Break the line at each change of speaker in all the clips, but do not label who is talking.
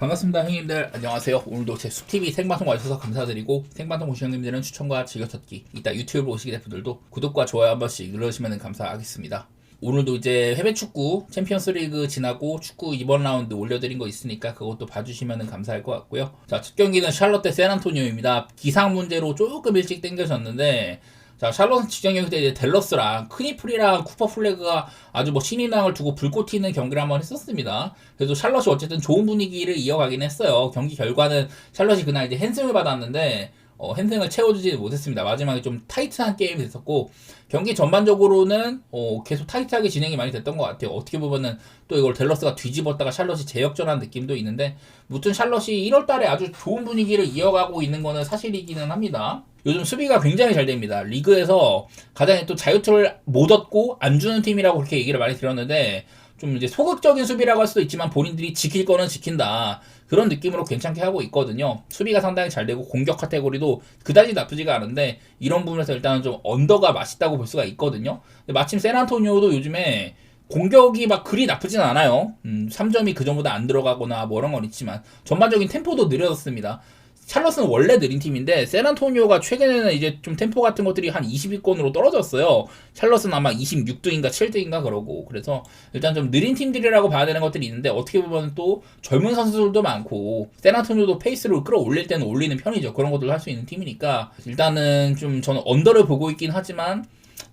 반갑습니다 형님들. 안녕하세요. 오늘도 제 숲TV 생방송 와주셔서 감사드리고, 생방송 보시는 형님들은 추천과 즐겨찾기, 이따 유튜브로 오시게 될 분들도 구독과 좋아요 한 번씩 눌러주시면 감사하겠습니다. 오늘도 이제 해외 축구 챔피언스 리그 지나고 축구 이번 라운드 올려드린 거 있으니까 그것도 봐주시면 감사할 것 같고요. 자, 첫 경기는 샬럿 대 샌안토니오입니다. 기상 문제로 조금 일찍 당겨졌는데, 자, 샬럿은 직전 경기 때 이제 댈러스랑 크니플이랑 쿠퍼 플래그가 아주 뭐 신인왕을 두고 불꽃 튀는 경기를 한번 했었습니다. 그래도 샬럿이 어쨌든 좋은 분위기를 이어가긴 했어요. 경기 결과는 샬럿이 그날 이제 핸승을 받았는데, 핸승을 채워주지 못했습니다. 마지막에 좀 타이트한 게임이 됐었고, 경기 전반적으로는 계속 타이트하게 진행이 많이 됐던 것 같아요. 어떻게 보면은 또 이걸 댈러스가 뒤집었다가 샬럿이 재역전한 느낌도 있는데, 무튼 샬럿이 1월달에 아주 좋은 분위기를 이어가고 있는 거는 사실이기는 합니다. 요즘 수비가 굉장히 잘 됩니다. 리그에서 가장 또 자유투를 못 얻고 안 주는 팀이라고 그렇게 얘기를 많이 들었는데, 좀 이제 소극적인 수비라고 할 수도 있지만 본인들이 지킬 거는 지킨다, 그런 느낌으로 괜찮게 하고 있거든요. 수비가 상당히 잘 되고 공격 카테고리도 그다지 나쁘지가 않은데, 이런 부분에서 일단은 좀 언더가 맛있다고 볼 수가 있거든요. 근데 마침 샌안토니오도 요즘에 공격이 막 그리 나쁘진 않아요. 3점이 그 전보다 안 들어가거나 뭐 이런 건 있지만 전반적인 템포도 느려졌습니다. 샬럿은 원래 느린 팀인데 샌안토니오가 최근에는 이제 좀 템포 같은 것들이 한 20위권으로 떨어졌어요. 샬럿은 아마 26등인가 7등인가 그러고, 그래서 일단 좀 느린 팀들이라고 봐야 되는 것들이 있는데, 어떻게 보면 또 젊은 선수들도 많고 샌안토니오도 페이스를 끌어올릴 때는 올리는 편이죠. 그런 것들을 할 수 있는 팀이니까 일단은 좀 저는 언더를 보고 있긴 하지만,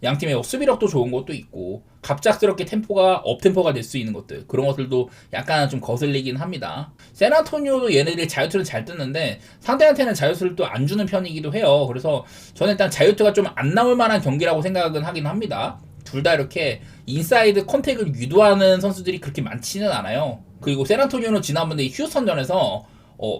양팀의 수비력도 좋은 것도 있고 갑작스럽게 템포가 업템포가 될 수 있는 것들, 그런 것들도 약간 좀 거슬리긴 합니다. 샌안토니오도 얘네들이 자유투를 잘 뜯는데 상대한테는 자유투를 또 안 주는 편이기도 해요. 그래서 저는 일단 자유투가 좀 안 나올 만한 경기라고 생각은 하긴 합니다. 둘 다 이렇게 인사이드 컨택을 유도하는 선수들이 그렇게 많지는 않아요. 그리고 샌안토니오는 지난번에 휴스턴전에서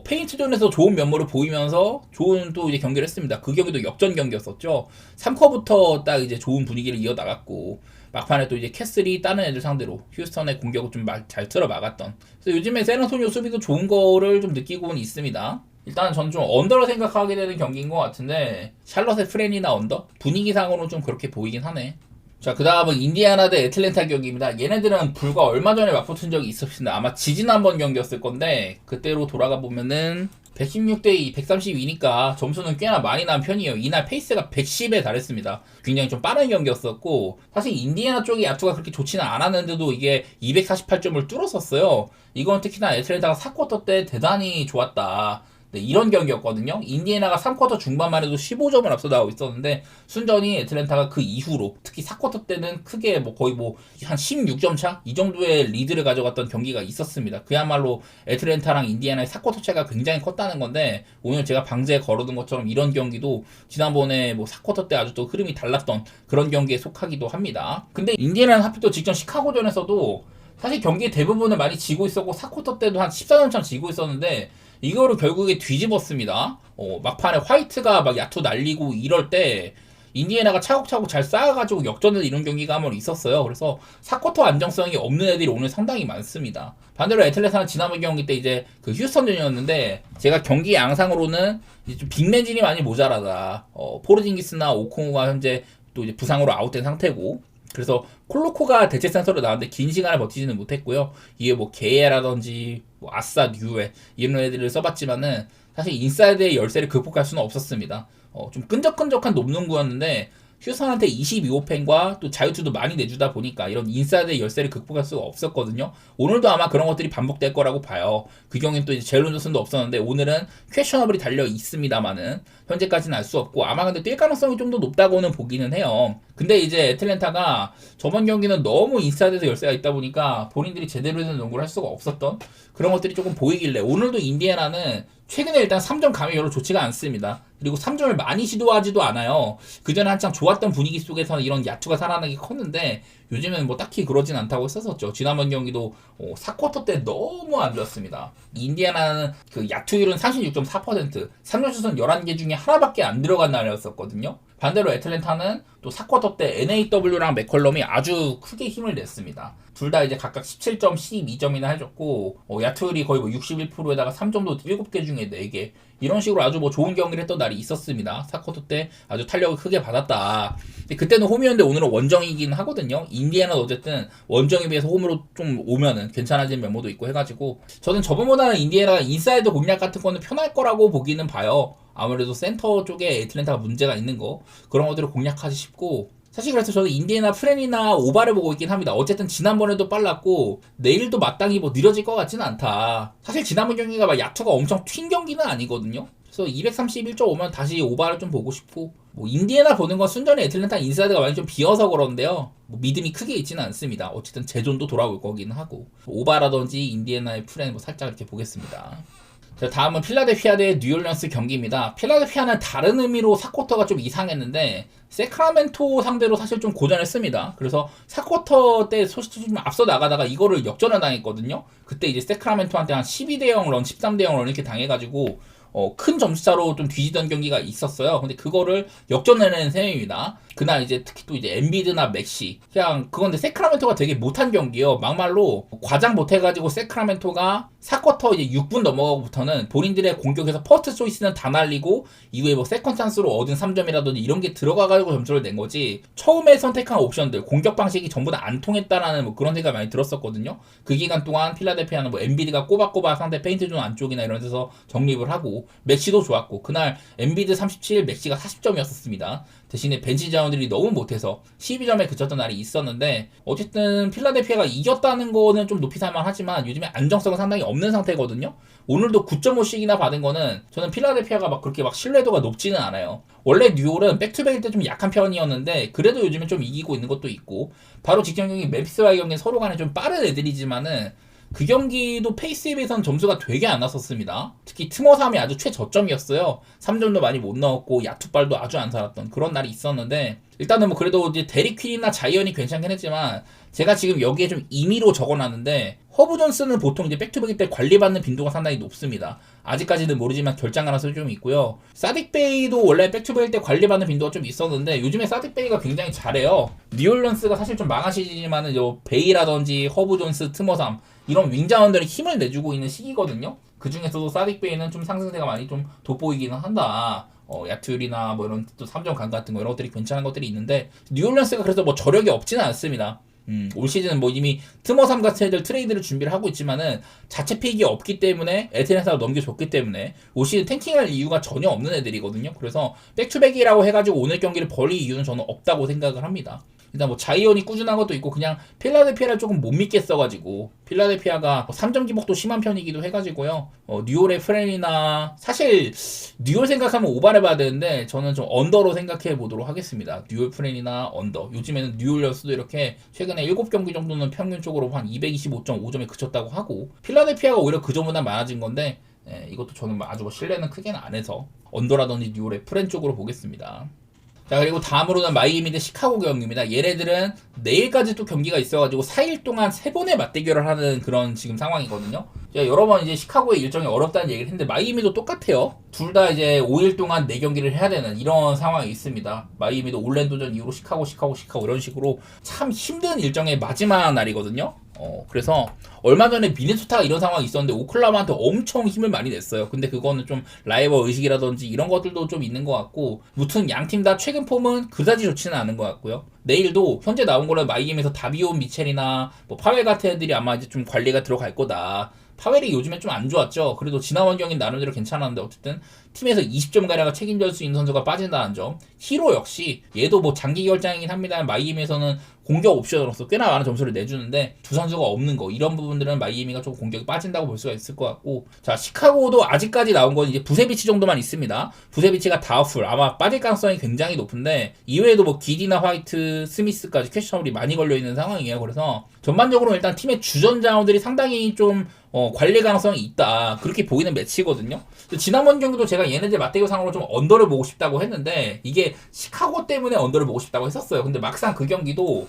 페인트존에서 좋은 면모를 보이면서 좋은 또 이제 경기를 했습니다. 그 경기도 역전 경기였었죠. 3쿼부터 딱 이제 좋은 분위기를 이어나갔고, 막판에 또 이제 캐슬이 다른 애들 상대로 휴스턴의 공격을 좀 잘 틀어 막았던. 그래서 요즘에 샌안토니오 수비도 좋은 거를 좀 느끼고는 있습니다. 일단 전 좀 언더로 생각하게 되는 경기인 것 같은데, 샬럿의 프렌이나 언더? 분위기상으로는 좀 그렇게 보이긴 하네. 자, 그 다음은 인디애나 대 애틀랜타 경기입니다. 얘네들은 불과 얼마 전에 맞붙은 적이 있었습니다. 아마 지지난번 경기였을 건데, 그때로 돌아가 보면은 116대 2, 132니까 점수는 꽤나 많이 난 편이에요. 이날 페이스가 110에 달했습니다. 굉장히 좀 빠른 경기였었고, 사실 인디애나 쪽의 야투가 그렇게 좋지는 않았는데도 이게 248점을 뚫었었어요. 이건 특히나 애틀랜타가 4쿼터 때 대단히 좋았다, 네, 이런 경기였거든요. 인디애나가 3쿼터 중반만 해도 15점을 앞서 나가고 있었는데, 순전히 애틀랜타가 그 이후로 특히 4쿼터 때는 크게 뭐 거의 뭐 한 16점 차? 이 정도의 리드를 가져갔던 경기가 있었습니다. 그야말로 애틀랜타랑 인디애나의 4쿼터 차가 굉장히 컸다는 건데, 오늘 제가 방제에 걸어둔 것처럼 이런 경기도 지난번에 뭐 4쿼터 때 아주 또 흐름이 달랐던 그런 경기에 속하기도 합니다. 근데 인디애나는 하필 또 직전 시카고전에서도 사실 경기의 대부분을 많이 지고 있었고 4쿼터 때도 한 14점 차 지고 있었는데, 이거를 결국에 뒤집었습니다. 막판에 화이트가 막 야투 날리고 이럴 때 인디애나가 차곡차곡 잘 쌓아가지고 역전을 이룬 경기가 한번 있었어요. 그래서 4쿼터 안정성이 없는 애들이 오늘 상당히 많습니다. 반대로 애틀랜타는 지난번 경기 때 이제 그 휴스턴전이었는데, 제가 경기 양상으로는 이제 좀 빅맨진이 많이 모자라다. 포르징기스나 오콩우가 현재 또 이제 부상으로 아웃된 상태고, 그래서 콜로코가 대체 센터로 나왔는데 긴 시간을 버티지는 못했고요. 이게 뭐 게라든지 뭐 아싸 뉴에 이런 애들을 써봤지만은 사실 인사이드의 열세를 극복할 수는 없었습니다. 좀 끈적끈적한 높는구였는데 휴스턴한테 22호펜과 또 자유투도 많이 내주다 보니까 이런 인사이드의 열세를 극복할 수가 없었거든요. 오늘도 아마 그런 것들이 반복될 거라고 봐요. 그 경우엔 또 이제 제일론 존슨도 없었는데, 오늘은 퀘셔너블이 달려 있습니다만은 현재까지는 알 수 없고, 아마 근데 뛸 가능성이 좀 더 높다고는 보기는 해요. 근데 이제 애틀랜타가 저번 경기는 너무 인사이드에서 열세가 있다 보니까 본인들이 제대로 된 농구를 할 수가 없었던 그런 것들이 조금 보이길래, 오늘도 인디애나는 최근에 일단 3점 감이 별로 좋지가 않습니다. 그리고 3점을 많이 시도하지도 않아요. 그전에 한창 좋았던 분위기 속에서는 이런 야투가 살아나기 컸는데, 요즘은 뭐 딱히 그러진 않다고 했었죠. 지난번 경기도 4쿼터 때 너무 안 좋았습니다. 인디애나는 그 야투율은 36.4%, 3점 슛은 11개 중에 하나밖에 안 들어간 날이었었거든요. 반대로 애틀랜타는 또 4쿼터 때 NAW랑 맥컬럼이 아주 크게 힘을 냈습니다. 둘 다 이제 각각 17점, 12점이나 해줬고, 야투율이 거의 뭐 61%에다가 3점도 7개 중에 4개, 이런 식으로 아주 뭐 좋은 경기를 했던 날이 있었습니다. 4쿼터 때 아주 탄력을 크게 받았다. 근데 그때는 홈이었는데 오늘은 원정이긴 하거든요. 인디애나도 어쨌든 원정에 비해서 홈으로 좀 오면은 괜찮아진 면모도 있고 해가지고 저는 저번보다는 인디애나가 인사이드 공략 같은 거는 편할 거라고 보기는 봐요. 아무래도 센터 쪽에 애틀랜타가 문제가 있는 거 그런 것들을 공략하지 싶고 사실 그래서 저는 인디애나 프렌이나 오바를 보고 있긴 합니다. 어쨌든 지난번에도 빨랐고 내일도 마땅히 뭐 느려질 것 같지는 않다. 사실 지난번 경기가 막 야투가 엄청 튄 경기는 아니거든요. 그래서 231.5면 다시 오바를 좀 보고 싶고 뭐 인디애나 보는 건 순전히 애틀랜타 인사이드가 많이 좀 비어서 그런데요. 뭐 믿음이 크게 있지는 않습니다. 어쨌든 제존도 돌아올 거긴 하고 오바라든지 인디애나의 프렌 뭐 살짝 이렇게 보겠습니다. 자, 다음은 필라델피아 대 뉴올리언스 경기입니다. 필라델피아는 다른 의미로 4쿼터가 좀 이상했는데 세크라멘토 상대로 사실 좀 고전했습니다. 그래서 4쿼터 때 솔직히 좀 앞서 나가다가 이거를 역전을 당했거든요. 그때 이제 세크라멘토한테 한 12대 0 런, 13대 0 런 이렇게 당해가지고 큰 점수차로 좀 뒤지던 경기가 있었어요. 근데 그거를 역전해낸 셈입니다. 그날 이제 특히 또 이제 엔비드나 맥시 그냥 그건데 세크라멘토가 되게 못한 경기요. 막말로 과장 못해가지고 세크라멘토가 4쿼터 이제 6분 넘어가고부터는 본인들의 공격에서 퍼스트 초이스는 다 날리고 이후에 뭐 세컨 찬스로 얻은 3점이라든지 이런 게 들어가가지고 점수를 낸 거지 처음에 선택한 옵션들 공격 방식이 전부 다 안 통했다라는 뭐 그런 생각이 많이 들었었거든요. 그 기간 동안 필라델피아는 뭐 엔비드가 꼬박꼬박 상대 페인트 존 안쪽이나 이런 데서 정립을 하고 맥시도 좋았고 그날 엔비드 37 맥시가 40점이었습니다. 대신에 벤치 자원들이 너무 못해서 12점에 그쳤던 날이 있었는데 어쨌든 필라델피아가 이겼다는 거는 좀 높이 살만하지만 요즘에 안정성은 상당히 없는 상태거든요. 오늘도 9.5씩이나 받은 거는 저는 필라델피아가 막 그렇게 막 신뢰도가 높지는 않아요. 원래 뉴올은 백투백일 때 좀 약한 편이었는데 그래도 요즘에 좀 이기고 있는 것도 있고 바로 직전 경기 멤피스와의 경기 서로 간에 좀 빠른 애들이지만은 그 경기도 페이스에 비해서는 점수가 되게 안 났었습니다. 특히 트머삼이 아주 최저점이었어요. 3점도 많이 못 넣었고 야투발도 아주 안 살았던 그런 날이 있었는데 일단은 뭐 그래도 이제 데릭 퀸이나 자이언이 괜찮긴 했지만 제가 지금 여기에 좀 임의로 적어놨는데 허브 존스는 보통 이제 백투백일 때 관리받는 빈도가 상당히 높습니다. 아직까지는 모르지만 결장 가능성이 좀 있고요. 사딕 베이도 원래 백투백일 때 관리받는 빈도가 좀 있었는데 요즘에 사딕 베이가 굉장히 잘해요. 뉴올리언스가 사실 좀 망한 시즌이지만은 요 베이라든지 허브 존스, 트머삼 이런 윙자원들이 힘을 내주고 있는 시기거든요. 그 중에서도 사딕 베이는 좀 상승세가 많이 좀 돋보이기는 한다. 야투율이나 뭐 이런 또 3점 간 같은 거 이런 것들이 괜찮은 것들이 있는데 뉴올리언스가 그래서 뭐 저력이 없지는 않습니다. 올 시즌은 뭐 이미 트머삼 같은 애들 트레이드를 준비를 하고 있지만은 자체 픽이 없기 때문에 애틀랜타로 넘겨줬기 때문에 올 시즌 탱킹할 이유가 전혀 없는 애들이거든요. 그래서 백투백이라고 해가지고 오늘 경기를 벌릴 이유는 저는 없다고 생각을 합니다. 일단 뭐 자이언이 꾸준한 것도 있고 그냥 필라델피아를 조금 못 믿겠어가지고 필라델피아가 3점 기복도 심한 편이기도 해가지고요. 뉴올의 프렌이나 사실 뉴올 생각하면 오바를 봐야 되는데 저는 좀 언더로 생각해 보도록 하겠습니다. 뉴올 프렌이나 언더. 요즘에는 뉴올리언스도 이렇게 최근에 7경기 정도는 평균적으로 한 225.5점에 그쳤다고 하고 필라델피아가 오히려 그 점보다 많아진 건데 이것도 저는 아주 뭐 신뢰는 크게는 안 해서 언더라든지 뉴올의 프렌 쪽으로 보겠습니다. 자 그리고 다음으로는 마이애미 대 시카고 경기입니다. 얘네들은 내일까지 또 경기가 있어가지고 4일 동안 3번의 맞대결을 하는 그런 지금 상황이거든요. 제가 여러 번 이제 시카고의 일정이 어렵다는 얘기를 했는데 마이애미도 똑같아요. 둘 다 이제 5일 동안 4경기를 해야 되는 이런 상황이 있습니다. 마이애미도 올랜도전 이후로 시카고 이런 식으로 참 힘든 일정의 마지막 날이거든요. 그래서 얼마 전에 미네소타가 이런 상황이 있었는데 오클라호마한테 엄청 힘을 많이 냈어요. 근데 그거는 좀 라이벌 의식이라든지 이런 것들도 좀 있는 것 같고 무튼 양팀 다 최근 폼은 그다지 좋지는 않은 것 같고요. 내일도 현재 나온 거는 마이애미에서 다비온 미첼이나 뭐 파웰 같은 애들이 아마 이제 좀 관리가 들어갈 거다. 파웰이 요즘에 좀 안 좋았죠. 그래도 지난 경기는 나름대로 괜찮았는데 어쨌든 팀에서 20점 가량을 책임질 수 있는 선수가 빠진다는 점. 히로 역시 얘도 뭐 장기 결장이긴 합니다. 마이애미에서는 공격 옵션으로서 꽤나 많은 점수를 내주는데 두 선수가 없는 거 이런 부분들은 마이애미가 좀 공격이 빠진다고 볼 수가 있을 것 같고 자 시카고도 아직까지 나온 건 이제 부세비치 정도만 있습니다. 부세비치가 다우풀 아마 빠질 가능성이 굉장히 높은데 이외에도 뭐 기디나 화이트, 스미스까지 퀘스천블이 많이 걸려있는 상황이에요. 그래서 전반적으로 일단 팀의 주전 자원들이 상당히 좀 관리 가능성이 있다 그렇게 보이는 매치거든요. 지난번 경기도 제가 얘네들 맞대결 상으로 좀 언더를 보고 싶다고 했는데 이게 시카고 때문에 언더를 보고 싶다고 했었어요. 근데 막상 그 경기도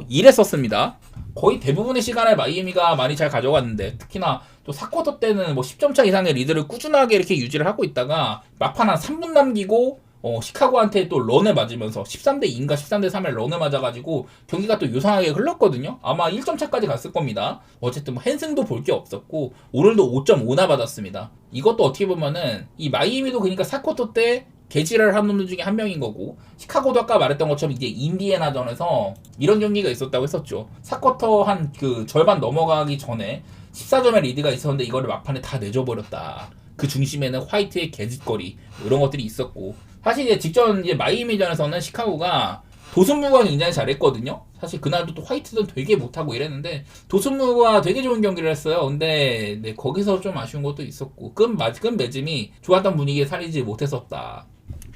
이랬었습니다. 거의 대부분의 시간을 마이애미가 많이 잘 가져갔는데 특히나 또 4쿼터 때는 뭐 10점 차 이상의 리드를 꾸준하게 이렇게 유지를 하고 있다가 막판 한 3분 남기고 시카고한테 또 런을 맞으면서 13대 2인가 13대 3에 런을 맞아가지고 경기가 또 요상하게 흘렀거든요. 아마 1점 차까지 갔을 겁니다. 어쨌든 뭐 헨승도 볼 게 없었고 오늘도 5.5나 받았습니다. 이것도 어떻게 보면은 이 마이애미도 그러니까 4쿼터 때 개지를 한 놈들 중에 한 명인 거고, 시카고도 아까 말했던 것처럼 이제 인디애나전에서 이런 경기가 있었다고 했었죠. 4쿼터 한 그 절반 넘어가기 전에 14점의 리드가 있었는데 이거를 막판에 다 내줘버렸다. 그 중심에는 화이트의 개짓거리 이런 것들이 있었고, 사실 이제 직전 이제 마이애미전에서는 시카고가 도슨무가 굉장히 잘했거든요. 사실 그날도 또 화이트는 되게 못하고 이랬는데 도슨무가 되게 좋은 경기를 했어요. 근데 네, 거기서 좀 아쉬운 것도 있었고 끈 매짐이 좋았던 분위기에 살리지 못했었다.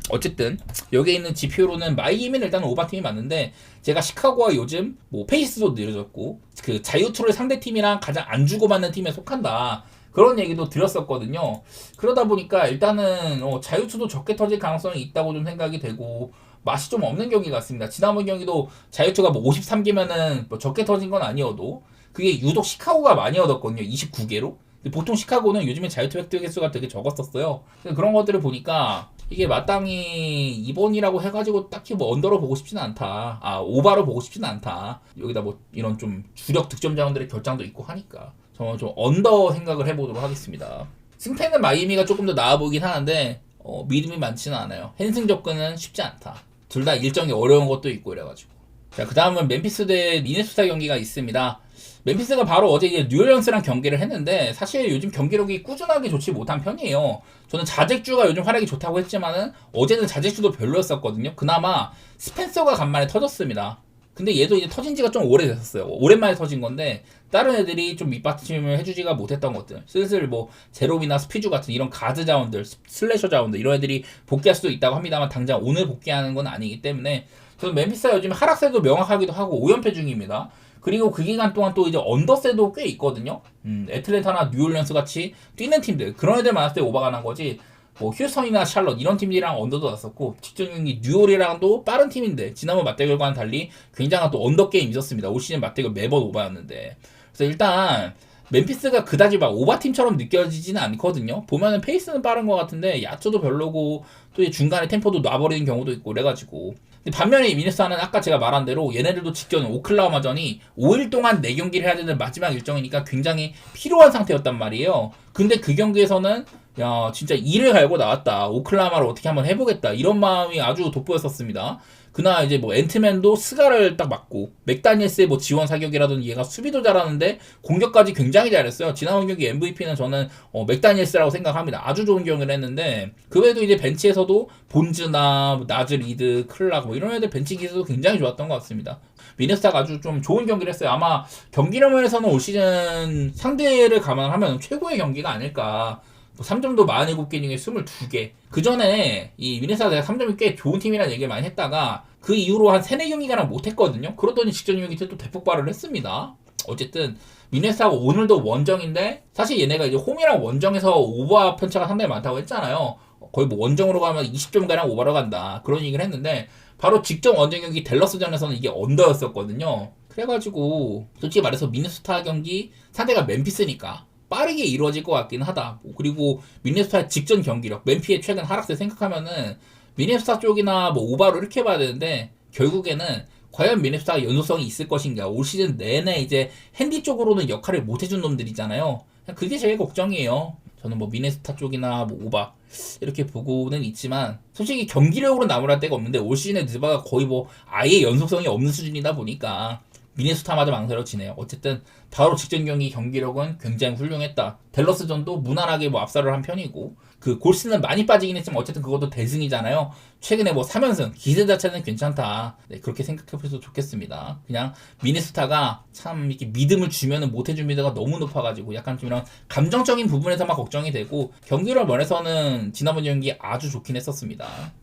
어쨌든 여기에 있는 지표로는 마이애미는 일단 오바팀이 맞는데, 제가 시카고와 요즘 뭐 페이스도 느려졌고 그 자유투를 상대팀이랑 가장 안 주고받는 팀에 속한다, 그런 얘기도 드렸었거든요. 그러다 보니까 일단은 자유투도 적게 터질 가능성이 있다고 좀 생각이 되고, 맛이 좀 없는 경기 같습니다. 지난번 경기도 자유투가 뭐 53개면은 뭐 적게 터진 건 아니어도 그게 유독 시카고가 많이 얻었거든요. 29개로. 보통 시카고는 요즘에 자유투 획득 개수가 되게 적었었어요. 그런 것들을 보니까 이게 마땅히 2번이라고 해가지고 딱히 뭐 언더로 보고 싶지는 않다. 오바로 보고 싶지는 않다. 여기다 뭐 이런 좀 주력 득점 자원들의 결장도 있고 하니까 저는 좀 언더 생각을 해보도록 하겠습니다. 승패는 마이애미가 조금 더 나아 보이긴 하는데 믿음이 많지는 않아요. 헨승 접근은 쉽지 않다. 둘 다 일정이 어려운 것도 있고 이래가지고. 자, 그 다음은 멤피스 대 미네소타 경기가 있습니다. 멤피스가 바로 어제 이제 뉴올리언스랑 경기를 했는데, 사실 요즘 경기력이 꾸준하게 좋지 못한 편이에요. 저는 자잭주가 요즘 활약이 좋다고 했지만은 어제는 자잭주도 별로였었거든요. 그나마 스펜서가 간만에 터졌습니다. 근데 얘도 이제 터진 지가 좀 오래됐었어요. 오랜만에 터진 건데 다른 애들이 좀 밑받침을 해주지가 못했던 것들, 슬슬 뭐 제롬이나 스피주 같은 이런 가드 자원들, 슬래셔 자원들 이런 애들이 복귀할 수도 있다고 합니다만 당장 오늘 복귀하는 건 아니기 때문에 저는 멤피스가 요즘 하락세도 명확하기도 하고 5연패 중입니다. 그리고 그 기간 동안 또 이제 언더세도 꽤 있거든요. 애틀랜타나 뉴올리언스 같이 뛰는 팀들, 그런 애들 많았을 때 오바가 난 거지. 뭐 휴스턴이나 샬럿 이런 팀들이랑 언더도 났었고, 직전 경기 뉴올이랑도 빠른 팀인데 지난번 맞대결과는 달리 굉장한 또 언더 게임 있었습니다. 올 시즌 맞대결 매번 오바였는데. 그래서 일단 멤피스가 그다지 막 오바팀처럼 느껴지지는 않거든요. 보면은 페이스는 빠른 것 같은데 야투도 별로고 또 중간에 템포도 놔버리는 경우도 있고 그래가지고. 근데 반면에 미네소타는 아까 제가 말한 대로 얘네들도 직전 오클라호마전이 5일 동안 4경기를 해야 되는 마지막 일정이니까 굉장히 필요한 상태였단 말이에요. 근데 그 경기에서는 야 진짜 이를 갈고 나왔다, 오클라호마를 어떻게 한번 해보겠다, 이런 마음이 아주 돋보였었습니다. 그날 이제 뭐 앤트맨도 스가를 딱 맞고, 맥다니엘스의 뭐 지원 사격이라든지 얘가 수비도 잘하는데 공격까지 굉장히 잘했어요. 지난번 경기 MVP는 저는 맥다니엘스라고 생각합니다. 아주 좋은 경기를 했는데, 그 외에도 이제 벤치에서도 본즈나 뭐 나즈 리드, 클락 뭐 이런 애들 벤치 기술도 굉장히 좋았던 것 같습니다. 미네소타가 아주 좀 좋은 경기를 했어요. 아마 경기력에서는 올 시즌 상대를 감안하면 최고의 경기가 아닐까. 3점도 47개 중에 22개. 그 전에 이 미네소타가 3점이 꽤 좋은 팀이라는 얘기를 많이 했다가 그 이후로 한 3, 4경기가나 못했거든요. 그러더니 직전 경기 때 또 대폭발을 했습니다. 어쨌든 미네소타가 오늘도 원정인데, 사실 얘네가 이제 홈이랑 원정에서 오버 편차가 상당히 많다고 했잖아요. 거의 뭐 원정으로 가면 20점가량 오버로 간다, 그런 얘기를 했는데 바로 직전 원정 경기 댈러스전에서는 이게 언더였었거든요. 그래가지고 솔직히 말해서 미네소타 경기 상대가 멤피스니까 빠르게 이루어질 것 같긴 하다. 그리고 미네소타의 직전 경기력, 멤피의 최근 하락세 생각하면은 미네소타 쪽이나 뭐 오바로 이렇게 봐야 되는데, 결국에는 과연 미네소타가 연속성이 있을 것인가. 올 시즌 내내 이제 핸디 쪽으로는 역할을 못 해준 놈들이잖아요. 그게 제일 걱정이에요. 저는 뭐 미네소타 쪽이나 뭐 오바 이렇게 보고는 있지만 솔직히 경기력으로 나무랄 데가 없는데, 올 시즌에 느바가 거의 뭐 아예 연속성이 없는 수준이다 보니까 미네소타마저 망설여지네요. 어쨌든 바로 직전 경기 경기력은 굉장히 훌륭했다. 댈러스전도 무난하게 뭐 압살을 한 편이고, 그 골스는 많이 빠지긴 했지만 어쨌든 그것도 대승이잖아요. 최근에 뭐 3연승, 기세 자체는 괜찮다. 네, 그렇게 생각해보셔도 좋겠습니다. 그냥 미네소타가 참 이렇게 믿음을 주면은 못해준 미드가 너무 높아가지고 약간 좀 이런 감정적인 부분에서만 걱정이 되고, 경기력 면에서는 지난번 경기 아주 좋긴 했었습니다.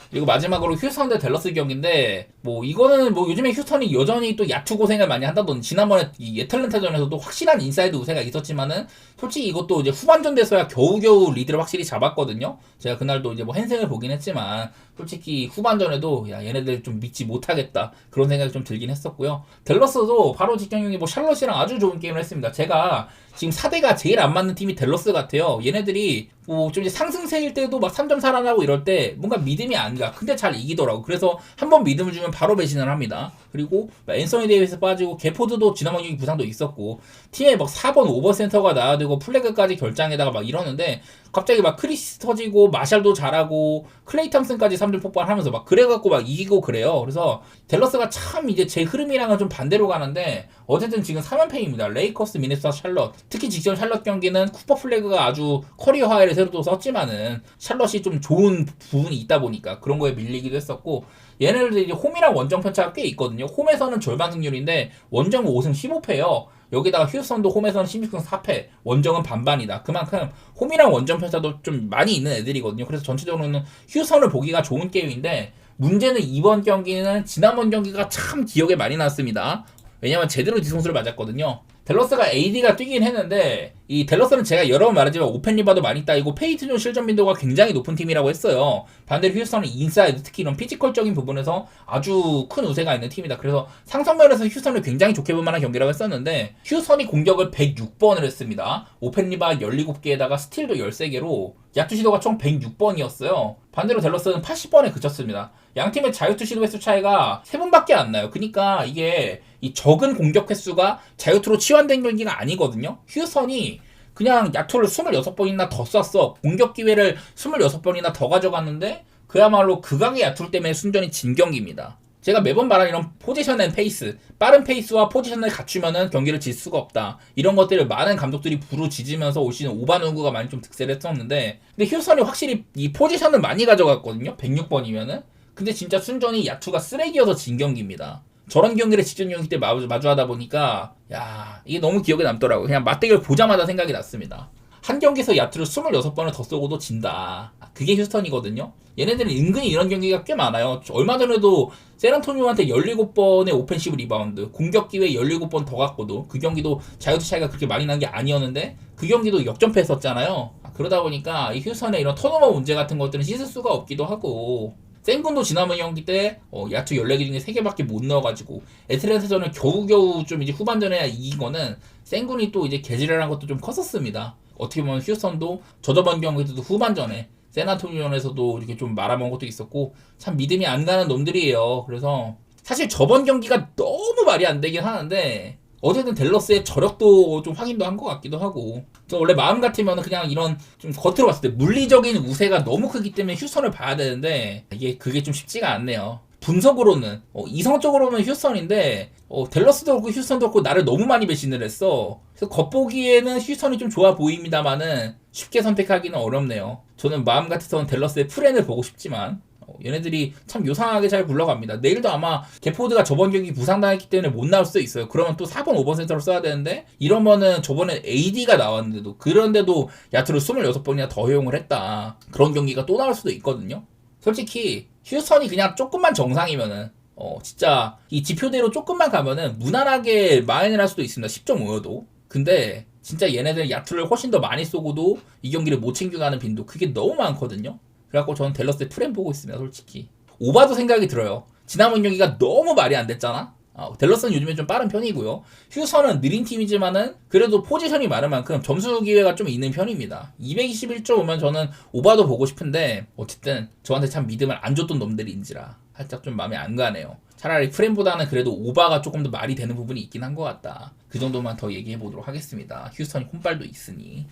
그리고 마지막으로 휴스턴 대 댈러스 경기인데, 뭐 이거는 뭐 요즘에 휴스턴이 여전히 또 야투 고생을 많이 한다더니 지난번에 이 애틀랜타전에서도 확실한 인사이드 우세가 있었지만은 솔직히 이것도 이제 후반전 돼서야 겨우겨우 리드를 확실히 잡았거든요. 제가 그날도 이제 뭐 hen생을 보긴 했지만 솔직히 후반전에도 야 얘네들 좀 믿지 못하겠다, 그런 생각이 좀 들긴 했었고요. 댈러스도 바로 직전 경기 뭐 샬럿이랑 아주 좋은 게임을 했습니다. 제가 지금 4대가 제일 안 맞는 팀이 댈러스 같아요. 얘네들이 뭐 좀 이제 상승세일 때도 막 3점 살아나고 이럴 때 뭔가 믿음이 안 가. 근데 잘 이기더라고. 그래서 한번 믿음을 주면 바로 배신을 합니다. 그리고 앤서니 데이비스 빠지고 게포드도 지난번 경기 부상도 있었고 팀에 막 4번 5번 센터가 나와야 되고 플래그까지 결장에다가 막 이러는데 갑자기 막 크리스 터지고 마샬도 잘하고 클레이 탐슨까지 3점 폭발하면서 막 그래갖고 막 이기고 그래요. 그래서 댈러스가 참 이제 제 흐름이랑은 좀 반대로 가는데 어쨌든 지금 3연패입니다. 레이커스, 미네소타, 샬럿. 특히 직전 샬럿 경기는 쿠퍼 플래그가 아주 커리어 하이를 새로 또 썼지만은 샬럿이 좀 좋은 부분이 있다 보니까 그런 거에 밀리기도 했었고 얘네들도 이제 홈이랑 원정 편차가 꽤 있거든요. 홈에서는 절반 승률인데 원정은 5승 15패예요. 여기다가 휴스턴도 홈에서는 16승 4패, 원정은 반반이다. 그만큼 홈이랑 원정 편차도 좀 많이 있는 애들이거든요. 그래서 전체적으로는 휴스턴을 보기가 좋은 게임인데 문제는 이번 경기는 지난번 경기가 참 기억에 많이 났습니다. 왜냐면 제대로 뒤통수를 맞았거든요. 댈러스가 AD가 뛰긴 했는데 이 댈러스는 제가 여러 번 말하지만 오펜 리바도 많이 따이고 페이트존 실점 빈도가 굉장히 높은 팀이라고 했어요. 반대로 휴스턴은 인사이드 특히 이런 피지컬적인 부분에서 아주 큰 우세가 있는 팀이다. 그래서 상성면에서 휴스턴을 굉장히 좋게 볼 만한 경기라고 했었는데 휴스턴이 공격을 106번을 했습니다. 오펜 리바 17개에다가 스틸도 13개로 야투 시도가 총 106번이었어요. 반대로 댈러스는 80번에 그쳤습니다. 양 팀의 자유투 시도 횟수 차이가 3번밖에 안 나요. 그러니까 이게 이 적은 공격 횟수가 자유투로 치환된 경기가 아니거든요. 휴스턴이 그냥 야투를 26번이나 더 쐈어. 공격 기회를 26번이나 더 가져갔는데 그야말로 극악의 야투 때문에 순전히 진 경기입니다. 제가 매번 말하는 이런 포지션 앤 페이스, 빠른 페이스와 포지션을 갖추면은 경기를 질 수가 없다. 이런 것들을 많은 감독들이 부르짖으면서 올 시즌 오바누구가 많이 좀 득세를 했었는데 근데 휴스턴이 확실히 이 포지션을 많이 가져갔거든요. 106번이면은. 근데 진짜 순전히 야투가 쓰레기여서 진 경기입니다. 저런 경기를 직전 경기 때 마주하다 보니까 야 이게 너무 기억에 남더라고요. 그냥 맞대결 보자마자 생각이 났습니다. 한 경기에서 야투를 26번을 더 쏘고도 진다. 그게 휴스턴이거든요. 얘네들은 은근히 이런 경기가 꽤 많아요. 얼마 전에도 샌안토니오한테 17번의 오펜시브 리바운드, 공격 기회 17번 더 갖고도 그 경기도 자유투 차이가 그렇게 많이 난 게 아니었는데 그 경기도 역전패했었잖아요. 그러다 보니까 이 휴스턴의 이런 턴오버 문제 같은 것들은 씻을 수가 없기도 하고 센군도 지난번 경기 때 야투 14개 중에 3개밖에 못 넣어가지고 애틀랜타전을 겨우겨우 좀 이제 후반전에 이긴 거는 센군이 또 이제 개지랄한 것도 좀 컸었습니다. 어떻게 보면 휴스턴도 저저번 경기도 후반전에 샌안토니오에서도 이렇게 좀 말아먹은 것도 있었고 참 믿음이 안 가는 놈들이에요. 그래서 사실 저번 경기가 너무 말이 안 되긴 하는데 어쨌든 댈러스의 저력도 좀 확인도 한 것 같기도 하고 원래 마음 같으면 그냥 이런 좀 겉으로 봤을 때 물리적인 우세가 너무 크기 때문에 휴스턴을 봐야 되는데 그게 좀 쉽지가 않네요. 분석으로는 이성적으로는 휴스턴인데 댈러스도 그렇고 휴스턴도 그렇고 나를 너무 많이 배신을 했어. 그래서 겉보기에는 휴스턴이 좀 좋아 보입니다만은 쉽게 선택하기는 어렵네요. 저는 마음 같아서는 댈러스의 프렌을 보고 싶지만 얘네들이 참 요상하게 잘 굴러갑니다. 내일도 아마 게포드가 저번 경기 부상당했기 때문에 못 나올 수도 있어요. 그러면 또 4번 5번 센터로 써야 되는데 이러면은 저번에 AD가 나왔는데도 그런데도 야투를 26번이나 더 허용을 했다. 그런 경기가 또 나올 수도 있거든요. 솔직히 휴스턴이 그냥 조금만 정상이면은 진짜 이 지표대로 조금만 가면은 무난하게 마인을 할 수도 있습니다. 10.5여도. 근데 진짜 얘네들 야투를 훨씬 더 많이 쏘고도 이 경기를 못 챙겨가는 빈도 그게 너무 많거든요. 그래갖고 저는 댈러스의 프렌 보고 있습니다. 솔직히 오바도 생각이 들어요. 지난번 경기가 너무 말이 안 됐잖아. 댈러스는 요즘에 좀 빠른 편이고요. 휴스턴은 느린 팀이지만은 그래도 포지션이 많은 만큼 점수 기회가 좀 있는 편입니다. 221.5면 저는 오바도 보고 싶은데 어쨌든 저한테 참 믿음을 안 줬던 놈들인지라 살짝 좀 마음에 안 가네요. 차라리 프렌보다는 그래도 오바가 조금 더 말이 되는 부분이 있긴 한 것 같다. 그 정도만 더 얘기해 보도록 하겠습니다. 휴스턴이 홈발도 있으니.